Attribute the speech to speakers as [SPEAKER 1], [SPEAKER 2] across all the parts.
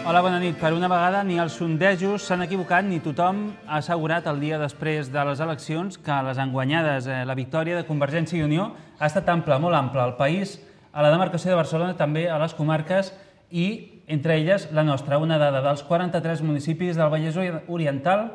[SPEAKER 1] Hola, bona nit. Per una vegada ni els sondejos s'han equivocat ni tothom ha assegurat el dia després de les eleccions que les enguanyades, la victòria de Convergència i Unió ha estat ampla, molt ampla, al país, a la demarcació de Barcelona, també a les comarques i, entre elles, la nostra. Una dada dels 43 municipis del Vallès Oriental,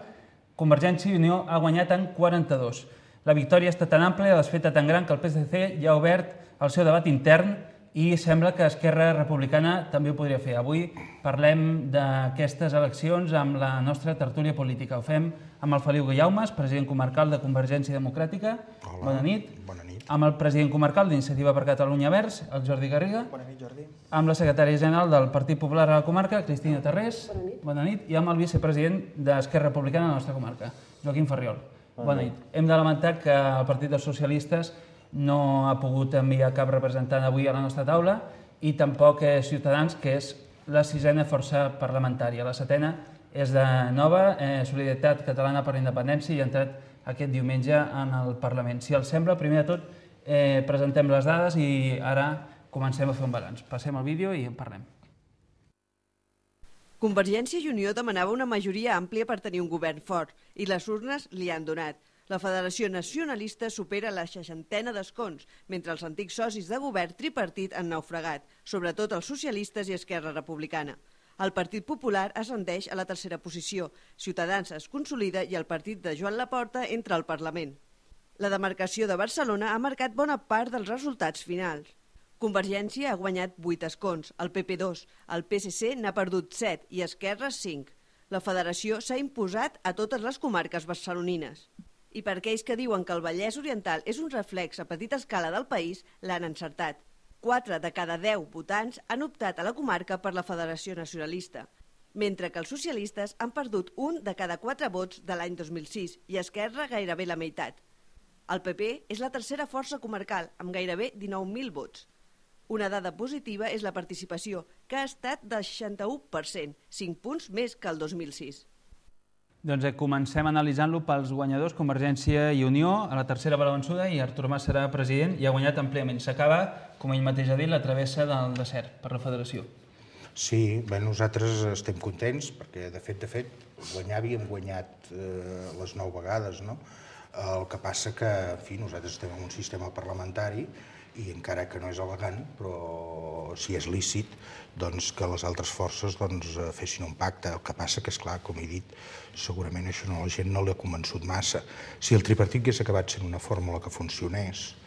[SPEAKER 1] Convergència i Unió ha guanyat en 42. La victòria ha estat tan àmplia, desfeta tan gran que el PSC ja ha obert el seu debat intern i sembla que Esquerra Republicana també ho podria fer. Avui parlem d'aquestes eleccions amb la nostra tertúlia política. Ho fem amb el Feliu Guillaumes, president comarcal de Convergència Democràtica.
[SPEAKER 2] Hola,
[SPEAKER 1] bona nit.
[SPEAKER 2] Bona nit.
[SPEAKER 1] Amb el president comarcal d'Iniciativa per Catalunya Verds, el Jordi Garriga.
[SPEAKER 3] Bona nit, Jordi.
[SPEAKER 1] Amb la secretària general del Partit Popular a la comarca, Cristina Tarrés.
[SPEAKER 4] Bona nit.
[SPEAKER 1] Bona nit. I amb el vicepresident d'Esquerra Republicana a la nostra comarca, Joaquim Ferriol. Bona nit. Hem de lamentar que el Partit dels Socialistes no ha pogut enviar cap representant avui a la nostra taula i tampoc Ciutadans, que és la sisena força parlamentària. La setena és de nova, Solidaritat Catalana per la Independència, i ha entrat aquest diumenge en el Parlament. Si els sembla, primer de tot, presentem les dades i ara comencem a fer un balanç. Passem al vídeo i en parlem.
[SPEAKER 5] Convergència i Unió demanava una majoria àmplia per tenir un govern fort i les urnes li han donat. La Federació Nacionalista supera la 60ena d'escons, mentre els antics socis de govern tripartit han naufragat, sobretot els socialistes i Esquerra Republicana. El Partit Popular ascendeix a la tercera posició, Ciutadans es consolida i el partit de Joan Laporta entra al Parlament. La demarcació de Barcelona ha marcat bona part dels resultats finals. Convergència ha guanyat 8 escons, el PP 2, el PSC n'ha perdut 7 i Esquerra 5. La Federació s'ha imposat a totes les comarques barcelonines. I per aquells que diuen que el Vallès Oriental és un reflex a petita escala del país, l'han encertat. 4 de cada 10 votants han optat a la comarca per la Federació Nacionalista, mentre que els socialistes han perdut 1 de cada 4 vots de l'any 2006 i Esquerra gairebé la meitat. El PP és la tercera força comarcal, amb gairebé 19.000 vots. Una dada positiva és la participació, que ha estat del 61%, 5 punts més que el 2006.
[SPEAKER 1] Doncs comencem analitzant-lo pels guanyadors, Convergència i Unió, a la tercera va la vençuda i Artur Mas serà president i ha guanyat àmpliament. S'acaba, com ell mateix ha dit, la travessa del desert per la federació.
[SPEAKER 2] Sí, bé, nosaltres estem contents perquè, de fet, guanyar havíem guanyat les 9 vegades, no? El que passa que, en fi, nosaltres estem en un sistema parlamentari i encara que no és elegant, però si és lícit, doncs que les altres forces fessin un pacte. El que passa que, esclar, com he dit, segurament això a la gent no l'ha convençut massa. Si el tripartit hagués acabat sent una fórmula que funcionés,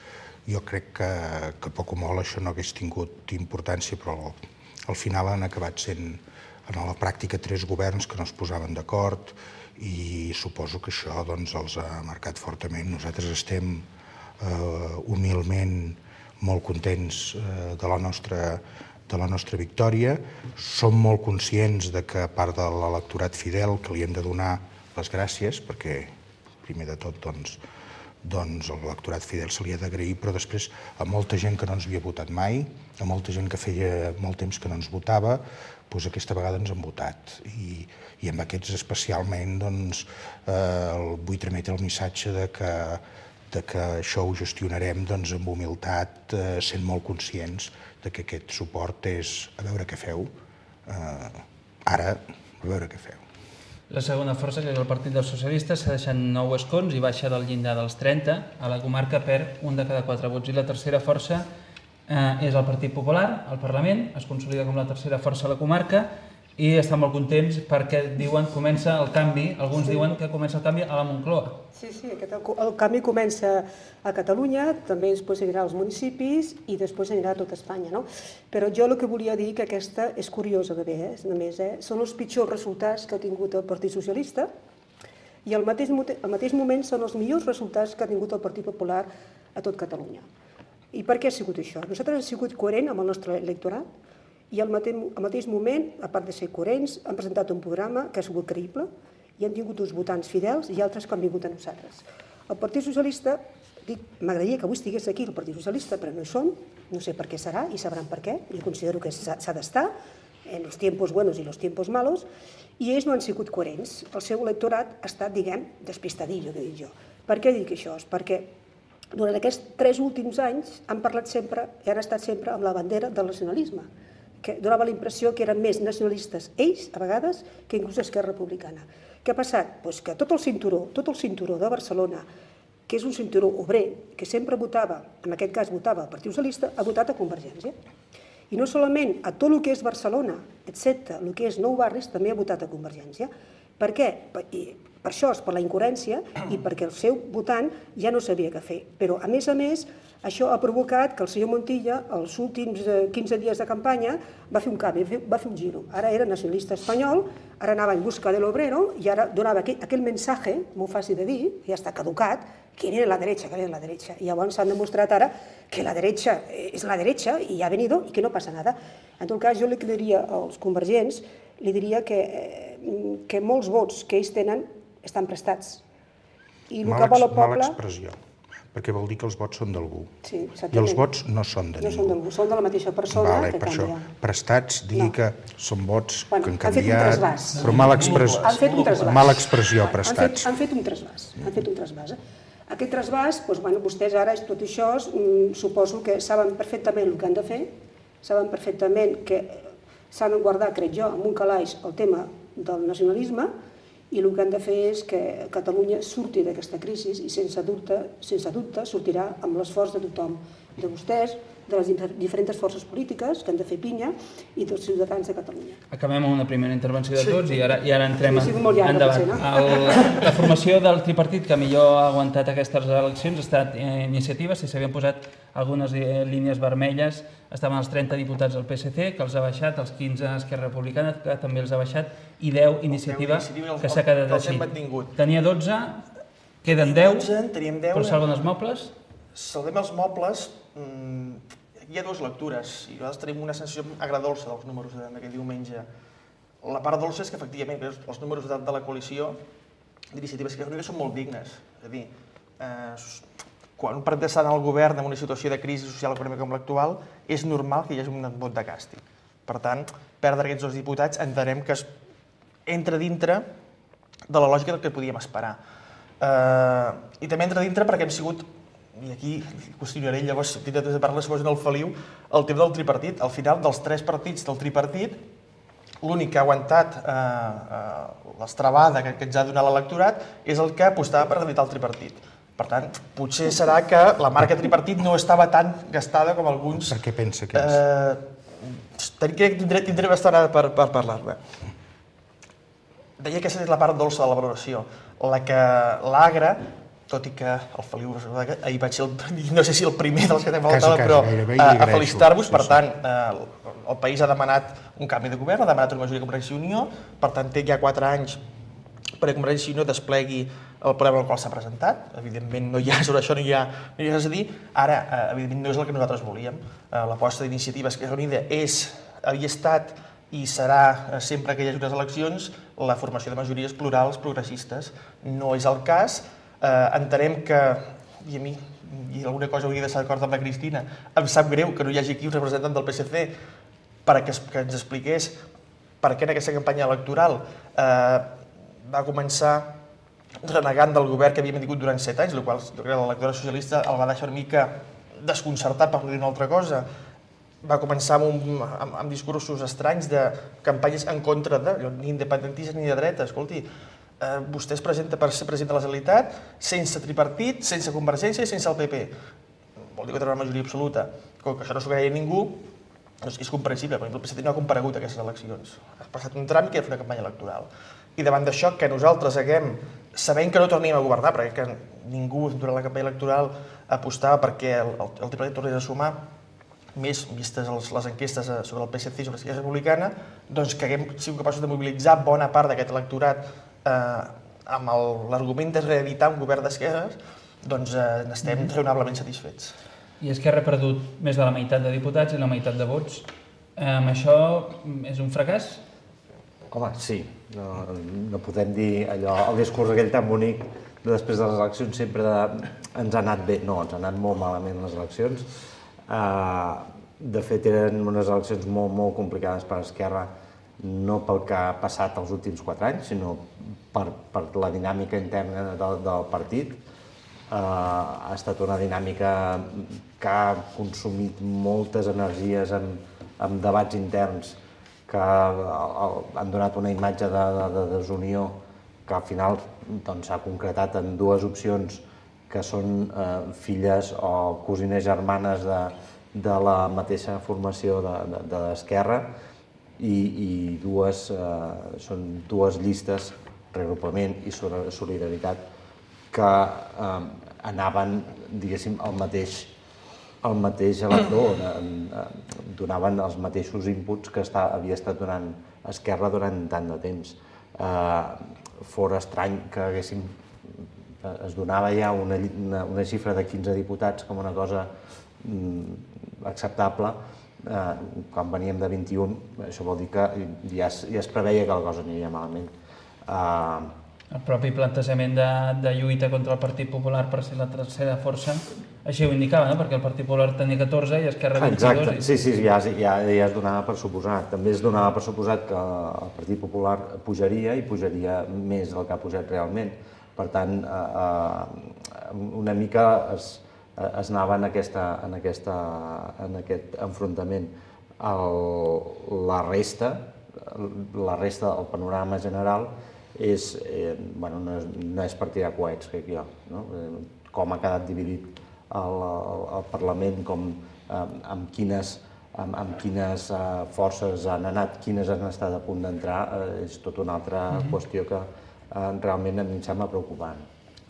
[SPEAKER 2] jo crec que poc o molt això no hagués tingut importància, però al final han acabat sent en la pràctica 3 governs que no es posaven d'acord i suposo que això els ha marcat fortament. Nosaltres estem humilment molt contents de la nostra victòria. Som molt conscients que, a part de l'electorat fidel, que li hem de donar les gràcies, perquè, primer de tot, l'electorat fidel se li ha d'agrair, però després a molta gent que no ens havia votat mai, a molta gent que feia molt temps que no ens votava, doncs aquesta vegada ens han votat. I amb aquests especialment vull trametre el missatge de que això ho gestionarem amb humilitat, sent molt conscients que aquest suport és a veure què feu, ara a veure què feu.
[SPEAKER 1] La segona força, que és el Partit dels Socialistes, s'ha deixat 9 escons i baixa del llindar dels 30. A la comarca perd 1 de cada 4 vots. I la tercera força és el Partit Popular al Parlament, es consolida com la tercera força a la comarca i estan molt contents perquè diuen que comença el canvi, alguns diuen que comença el canvi a la Moncloa.
[SPEAKER 4] Sí, el canvi comença a Catalunya, també després anirà als municipis i després anirà a tot Espanya, no? Però jo el que volia dir que aquesta és curiosa de bé, només, són els pitjors resultats que ha tingut el Partit Socialista i al mateix moment són els millors resultats que ha tingut el Partit Popular a tot Catalunya. I per què ha sigut això? Nosaltres hem sigut coherents amb el nostre electorat i al mateix moment, a part de ser coherents, han presentat un programa que ha sigut creïble i han tingut uns votants fidels i altres que han vingut a nosaltres. El Partit Socialista, m'agradaria que avui estigués aquí el Partit Socialista, però no hi som, no sé per què serà i sabran per què, jo considero que s'ha d'estar en els tiempos buenos i los tiempos malos, i ells no han sigut coherents. El seu electorat ha estat, despistadillo, que dic jo. Per què dic això? És perquè durant aquests 3 últims anys han parlat sempre i han estat sempre amb la bandera del nacionalisme. que donava la impressió que eren més nacionalistes ells, a vegades, que inclús Esquerra Republicana. Què ha passat? Doncs que tot el cinturó de Barcelona, que és un cinturó obrer, que sempre votava, en aquest cas votava al Partit Socialista, ha votat a Convergència. I no solament a tot el que és Barcelona, excepte el que és Nou Barris, també ha votat a Convergència. Per què? Per això és per la incoherència i perquè el seu votant ja no sabia què fer. Però, a més, això ha provocat que el senyor Montilla, els últims 15 dies de campanya, va fer un canvi, va fer un giro. Ara era nacionalista espanyol, ara anava en busca de l'obrero i ara donava aquell missatge, molt fàcil de dir, ja està caducat, que era la dreta, que era la dreta. I llavors s'han demostrat ara que la dreta és la dreta i ha venido i que no passa nada. En tot cas, jo li diria als convergents, li diria que molts vots que ells tenen estan prestats.
[SPEAKER 2] Mala expressió, perquè vol dir que els vots són d'algú.
[SPEAKER 4] Sí,
[SPEAKER 2] i els vots no són de ningú.
[SPEAKER 4] No són d'algú, són de la mateixa persona que canvia.
[SPEAKER 2] Prestats, digui que són vots que han canviat...
[SPEAKER 4] Han fet un trasbàs.
[SPEAKER 2] Però mala expressió, prestats.
[SPEAKER 4] Han fet un trasbàs. Aquest trasbàs, vostès ara, tot això, suposo que saben perfectament el que han de fer, saben perfectament que s'han de guardar, crec jo, en un calaix el tema del nacionalisme, i el que han de fer és que Catalunya surti d'aquesta crisi i sense dubte sortirà amb l'esforç de tothom, de vostès, de les diferents forces polítiques que han de fer pinya i dels ciutadans de Catalunya.
[SPEAKER 1] Acabem amb una primera intervenció de tots i ara entrem en debat. La formació del tripartit que millor ha aguantat aquestes eleccions ha estat Iniciativa. Si s'havien posat algunes línies vermelles, estaven els 30 diputats del PSC, que els ha baixat, els 15 Esquerra Republicana, que també els ha baixat, i 10 Iniciativa, que s'ha quedat així. Tenia 12, queden 10, però salven els mobles?
[SPEAKER 3] Salvem els mobles. Hi ha dues lectures i nosaltres tenim una sensació agradolça dels números d'aquest diumenge. La part dolça és que, efectivament, els números de la coalició d'Iniciativa Esquerra Unida són molt dignes. És a dir, quan un partit està en el govern en una situació de crisi social i econòmica com l'actual, és normal que hi hagi un vot de càstig. Per tant, perdre aquests 2 diputats entenem que entra dintre de la lògica del que podíem esperar. I també entra dintre perquè hem sigut, i aquí qüestionaré llavors, de parlar en el Feliu, el tema del tripartit. Al final, dels 3 partits del tripartit, l'únic que ha aguantat l'estrabada que ens ha donat l'electorat és el que apostava per reeditar el tripartit. Per tant, potser serà que la marca tripartit no estava tan gastada com alguns...
[SPEAKER 2] Per què pensa que és?
[SPEAKER 3] Crec que tindré bastant per parlar-ne. Deia que aquesta és la part dolça de la valoració. La que l'agra, tot i que el Feliu, ahir vaig ser, no sé si el primer dels que t'hem faltat, però a felicitar-vos. Per tant, el país ha demanat un canvi de govern, ha demanat una majoria de Convergència i Unió, per tant, té ja 4 anys perquè Convergència i Unió desplegui el programa al qual s'ha presentat. Evidentment, sobre això no hi ha res a dir. Ara, evidentment, no és el que nosaltres volíem. L'aposta d'Iniciativa Esquerra Unida havia estat i serà, sempre que hi hagi unes eleccions, la formació de majories plurals, progressistes. No és el cas. Entenem que, i a mi, i alguna cosa hauria de ser d'acord amb la Cristina, em sap greu que no hi hagi aquí un representant del PSC perquè ens expliqués per què en aquesta campanya electoral va començar renegant del govern que havia mantingut durant 7 anys, el qual jo crec que l'electorat socialista el va deixar una mica desconcertat, per no dir una altra cosa. Va començar amb discursos estranys de campanyes en contra de ni independentistes ni de dreta. Escolti, vostè es presenta per ser president de la Generalitat sense tripartit, sense Convergència i sense el PP. Vol dir que té una majoria absoluta. Com que això no s'ho creia ningú, és comprensible. Per exemple, el PSC no ha comparegut a aquestes eleccions. Ha passat un tràmit que era fer una campanya electoral. I davant d'això, que nosaltres sabent que no tornem a governar, perquè ningú durant la campanya electoral apostava perquè el tripartit tornés a sumar, més vistes les enquestes sobre el PSC i sobre l'Esquerra Republicana, doncs que haguem sigut capaços de mobilitzar bona part d'aquest electorat amb l'argument de reeditar un govern d'esquerres, doncs n'estem raonablement satisfets.
[SPEAKER 1] I Esquerra ha perdut més de la meitat de diputats i la meitat de vots. Això és un fracàs?
[SPEAKER 6] Home, sí. No podem dir allò, el discurs aquell tan bonic de després de les eleccions sempre ens ha anat bé. No, ens ha anat molt malament les eleccions. De fet, eren unes eleccions molt complicades per Esquerra, no pel que ha passat els últims 4 anys, sinó per la dinàmica interna del partit. Ha estat una dinàmica que ha consumit moltes energies amb debats interns que han donat una imatge de desunió que al final s'ha concretat en dues opcions que són filles o cosines germanes de la mateixa formació de l'Esquerra i són dues llistes, reagrupament i solidaritat, que anaven, diguéssim, al mateix elector, donaven els mateixos inputs que havia estat donant Esquerra durant tant de temps. Fora estrany que es donava ja una xifra de 15 diputats com una cosa acceptable, quan veníem de 21, això vol dir que ja es preveia que la cosa aniria malament.
[SPEAKER 1] El propi plantejament de lluita contra el Partit Popular per ser la tercera força, així ho indicava, perquè el Partit Popular tenia 14 i Esquerra 22.
[SPEAKER 6] Exacte, sí, ja es donava per suposat. També es donava per suposat que el Partit Popular pujaria i pujaria més del que ha pujat realment. Per tant, una mica es anava en aquest enfrontament. La resta, el panorama general, no és per tirar coets, crec jo. Com ha quedat dividit el Parlament, amb quines forces han anat, quines han estat a punt d'entrar, és tota una altra qüestió que realment a mi em sembla preocupant.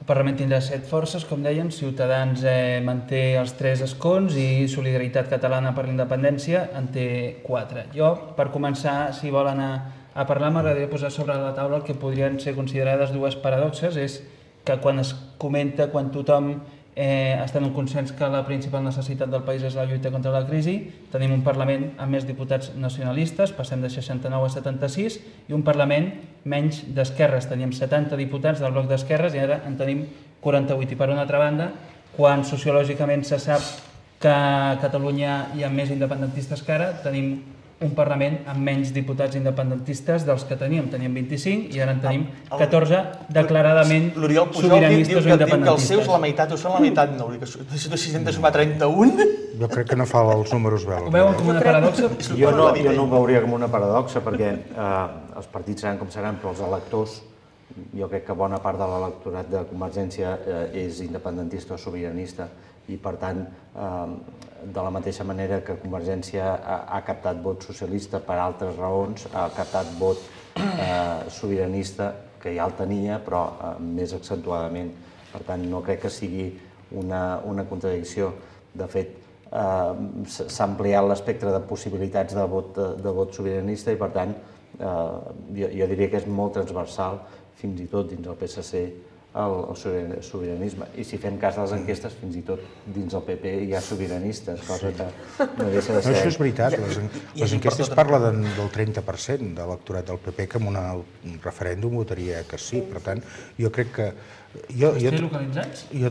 [SPEAKER 1] El Parlament tindrà 7 forces, com dèiem, Ciutadans manté els 3 escons i Solidaritat Catalana per la Independència en té 4. Jo, per començar, si volen a parlar, m'agradaria posar sobre la taula el que podrien ser considerades dues paradoxes, és que quan es comenta, quan tothom està en un consens que la principal necessitat del país és la lluita contra la crisi, tenim un Parlament amb més diputats nacionalistes, passem de 69 a 76, i un Parlament menys d'esquerres. Teníem 70 diputats del bloc d'esquerres i ara en tenim 48. I per una altra banda, quan sociològicament se sap que a Catalunya hi ha més independentistes que ara, tenim un Parlament amb menys diputats independentistes dels que teníem. Teníem 25 i ara en tenim 14 declaradament sobiranistes o independentistes.
[SPEAKER 3] L'Oriol Pujol diu que els seus la meitat, o són la meitat, no, que si hem de sumar 31...
[SPEAKER 2] Jo crec que no fa els números bé.
[SPEAKER 1] Ho veuen com una paradoxa?
[SPEAKER 6] Jo no ho veuria com una paradoxa, perquè els partits seran com seran, però els electors, jo crec que bona part de l'electorat de Convergència és independentista o sobiranista, i per tant, de la mateixa manera que Convergència ha captat vot socialista per altres raons, ha captat vot sobiranista, que ja el tenia, però més accentuadament. Per tant, no crec que sigui una contradicció. De fet, s'ha ampliat l'espectre de possibilitats de vot sobiranista i, per tant, jo diria que és molt transversal, fins i tot dins el PSC, el sobiranisme. I si fem cas de les enquestes, fins i tot dins el PP hi ha sobiranistes, cosa que no deixa de ser...
[SPEAKER 2] No, això és veritat. Les enquestes parlen del 30% de l'electorat del PP que en un referèndum votaria que sí. Per tant, jo crec que...
[SPEAKER 1] Esteu localitzats?
[SPEAKER 2] No,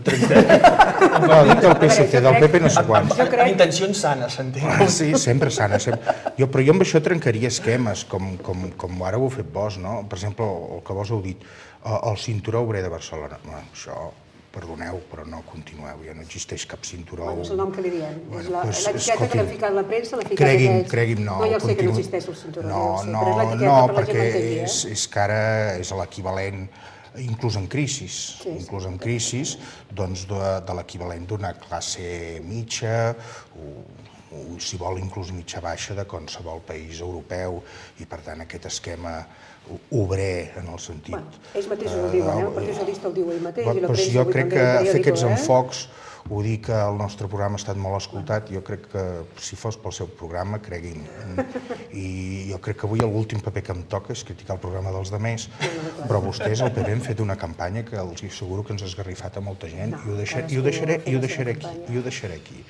[SPEAKER 2] dic del PSC, del PP no sé quants.
[SPEAKER 3] Amb intencions sanes, s'entén.
[SPEAKER 2] Sí, sempre sanes. Però jo amb això trencaria esquemes, com ara ho ha fet Bosch, no? Per exemple, el que vos heu dit, el cinturó obrer de Barcelona. Això, perdoneu, però no continueu, ja no existeix cap cinturó.
[SPEAKER 4] És el nom que li diem. L'etiqueta que l'hem ficat a la premsa, l'ha ficat aquests.
[SPEAKER 2] Cregui'm, no.
[SPEAKER 4] No, ja sé que no existeix el cinturó.
[SPEAKER 2] No, perquè és que ara és l'equivalent, inclús en crisi, doncs de l'equivalent d'una classe mitja, o si vol inclús mitja baixa de qualsevol país europeu, i per tant aquest esquema obrer en el sentit...
[SPEAKER 4] Ells mateixos ho diuen, el Partit Socialista ho diu ell mateix, i la premsa
[SPEAKER 2] jo crec que fer aquests enfocs, ho dic que el nostre programa ha estat molt escoltat, jo crec que si fos pel seu programa, cregui'm, i jo crec que avui l'últim paper que em toca és criticar el programa dels demés, però vostès, el PP, han fet una campanya que els asseguro que ens ha esgarrifat a molta gent, i ho deixaré aquí.